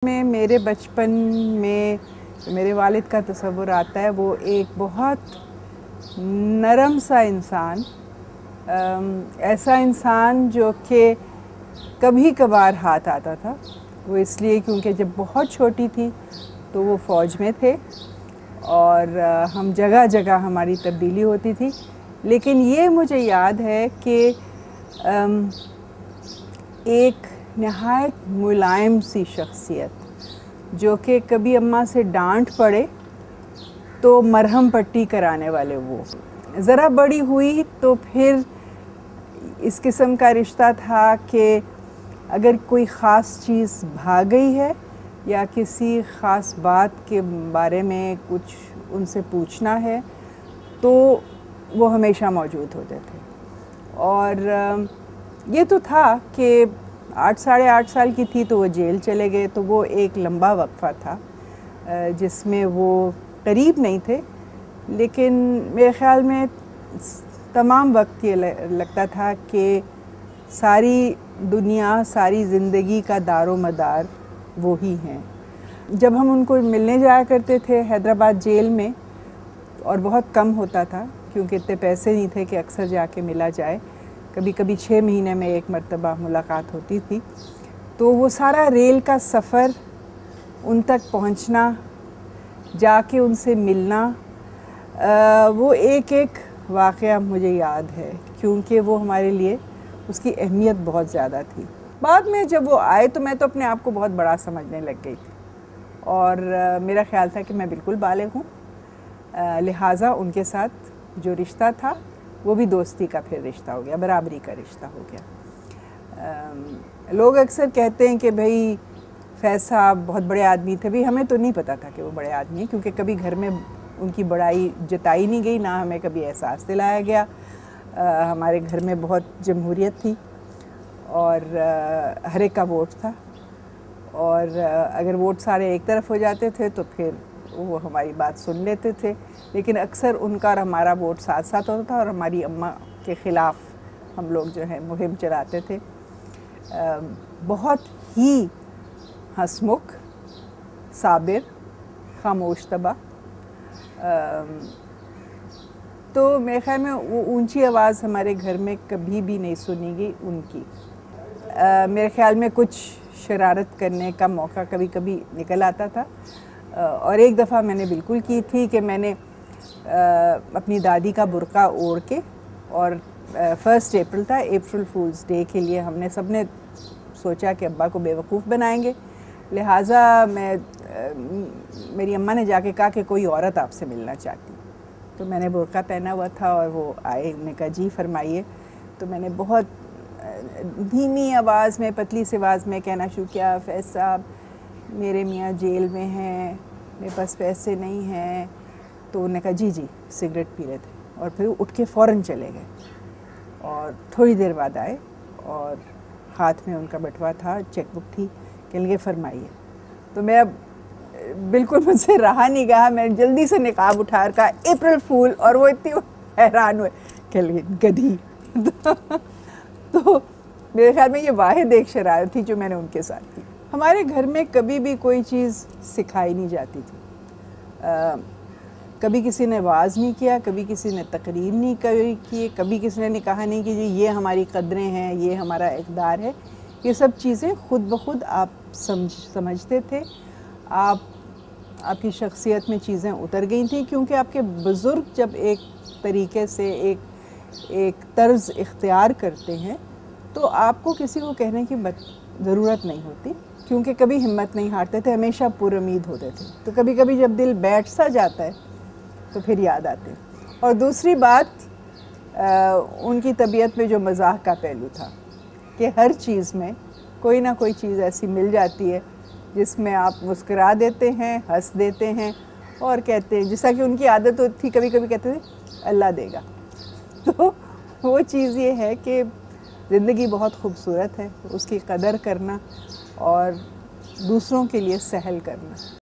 میں میرے بچپن میں میرے والد کا تصور آتا ہے وہ ایک بہت نرم سا انسان، ایسا انسان جو کہ کبھی کبھار ہاتھ آتا تھا۔ وہ اس لیے کیونکہ جب بہت چھوٹی تھی تو وہ فوج میں تھے اور ہم جگہ جگہ ہماری تبدیلی ہوتی تھی، لیکن یہ مجھے یاد ہے کہ ایک نہایت ملائم سی شخصیت جو کہ کبھی اماں سے ڈانٹ پڑے تو مرہم پٹی کرانے والے، وہ ذرا بڑی ہوئی تو پھر اس قسم کا رشتہ تھا کہ اگر کوئی خاص چیز بھاگ گئی ہے یا کسی خاص بات کے بارے میں کچھ ان سے پوچھنا ہے تو وہ ہمیشہ موجود ہوتے تھے۔ اور یہ تو تھا کہ 8 سال کی تھی تو وہ جیل چلے گئے، تو وہ ایک لمبا وقفہ تھا جس میں وہ قریب نہیں تھے، لیکن میرے خیال میں تمام وقت یہ لگتا تھا کہ ساری دنیا، ساری زندگی کا دار و مدار وہی ہیں۔ جب ہم ان کو ملنے جایا کرتے تھے حیدرآباد جیل میں، اور بہت کم ہوتا تھا کیونکہ اتنے پیسے نہیں تھے کہ اکثر جا کے ملا جائے، کبھی کبھی 6 مہینے میں ایک مرتبہ ملاقات ہوتی تھی، تو وہ سارا ریل کا سفر، ان تک پہنچنا، جا کے ان سے ملنا، وہ ایک واقعہ مجھے یاد ہے کیونکہ وہ ہمارے لیے اس کی اہمیت بہت زیادہ تھی۔ بعد میں جب وہ آئے تو میں تو اپنے آپ کو بہت بڑا سمجھنے لگ گئی تھی اور میرا خیال تھا کہ میں بالکل بالغ ہوں، لہٰذا ان کے ساتھ جو رشتہ تھا وہ بھی دوستی کا پھر رشتہ ہو گیا، برابری کا رشتہ ہو گیا۔ لوگ اکثر کہتے ہیں کہ بھئی فیض صاحب بہت بڑے آدمی تھے، بھئی ہمیں تو نہیں پتہ تھا کہ وہ بڑے آدمی ہیں کیونکہ کبھی گھر میں ان کی بڑائی جتائی نہیں گئی، نہ ہمیں کبھی احساس دلایا گیا۔ ہمارے گھر میں بہت جمہوریت تھی اور ہر ایک کا ووٹ تھا، اور اگر ووٹ سارے ایک طرف ہو جاتے تھے تو پھر وہ ہماری بات سن لیتے تھے، لیکن اکثر ان کا اور ہمارا ووٹ ساتھ ساتھ ہوتا تھا اور ہماری اماں کے خلاف ہم لوگ جو ہے مہم چلاتے تھے۔ بہت ہی ہنسمکھ، صابر، خاموش طبع، تو میرے خیال میں وہ اونچی آواز ہمارے گھر میں کبھی بھی نہیں سنی گئی ان کی۔ میرے خیال میں کچھ شرارت کرنے کا موقع کبھی کبھی نکل آتا تھا، اور ایک دفعہ میں نے بالکل کی تھی کہ میں نے اپنی دادی کا برقع اوڑھ کے، اور 1 اپریل تھا، اپریل فولز ڈے کے لیے ہم نے سب نے سوچا کہ ابا کو بے وقوف بنائیں گے، لہٰذا میری اماں نے جا کے کہا کہ کوئی عورت آپ سے ملنا چاہتی، تو میں نے برقع پہنا ہوا تھا اور وہ آئے، انہوں نے کہا جی فرمائیے، تو میں نے بہت دھیمی آواز میں، پتلی سی آواز میں کہنا شروع کیا، فیض صاحب میرے میاں جیل میں ہیں، میرے پاس پیسے نہیں ہیں، تو انہوں نے کہا جی سگریٹ پی رہے تھے، اور پھر اٹھ کے فوراً چلے گئے، اور تھوڑی دیر بعد آئے اور ہاتھ میں ان کا بٹوا تھا، چیک بک تھی، کہنے لگے فرمائیے، تو میں اب بالکل مجھ سے رہا نہیں گیا، میں جلدی سے نقاب اٹھا کر کہا اپریل فول، اور وہ اتنی حیران ہوئے، کہنے لگے گدھی۔ تو میرے خیال میں یہ واحد ایک شرارت تھی جو میں نے ان کے ساتھ کی۔ ہمارے گھر میں کبھی بھی کوئی چیز سکھائی نہیں جاتی تھی، کبھی کسی نے واعظ نہیں کیا، کبھی کسی نے تقریر نہیں کی، کبھی کسی نے کہا نہیں کہ جی یہ ہماری قدریں ہیں، یہ ہمارا اقدار ہے، یہ سب چیزیں خود بخود آپ سمجھتے تھے، آپ کی شخصیت میں چیزیں اتر گئی تھیں، کیونکہ آپ کے بزرگ جب ایک طریقے سے ایک طرز اختیار کرتے ہیں تو آپ کو کسی کو کہنے کی ضرورت نہیں ہوتی، کیونکہ کبھی ہمت نہیں ہارتے تھے، ہمیشہ پر امید ہوتے تھے، تو کبھی کبھی جب دل بیٹھ سا جاتا ہے تو پھر یاد آتے۔ اور دوسری بات، ان کی طبیعت میں جو مزاح کا پہلو تھا کہ ہر چیز میں کوئی نہ کوئی چیز ایسی مل جاتی ہے جس میں آپ مسکرا دیتے ہیں، ہنس دیتے ہیں، اور کہتے ہیں جیسا کہ ان کی عادت تھی، کبھی کبھی کہتے تھے اللہ دے گا۔ تو وہ چیز یہ ہے کہ زندگی بہت خوبصورت ہے، اس کی قدر کرنا اور دوسروں کے لیے سہل کرنا۔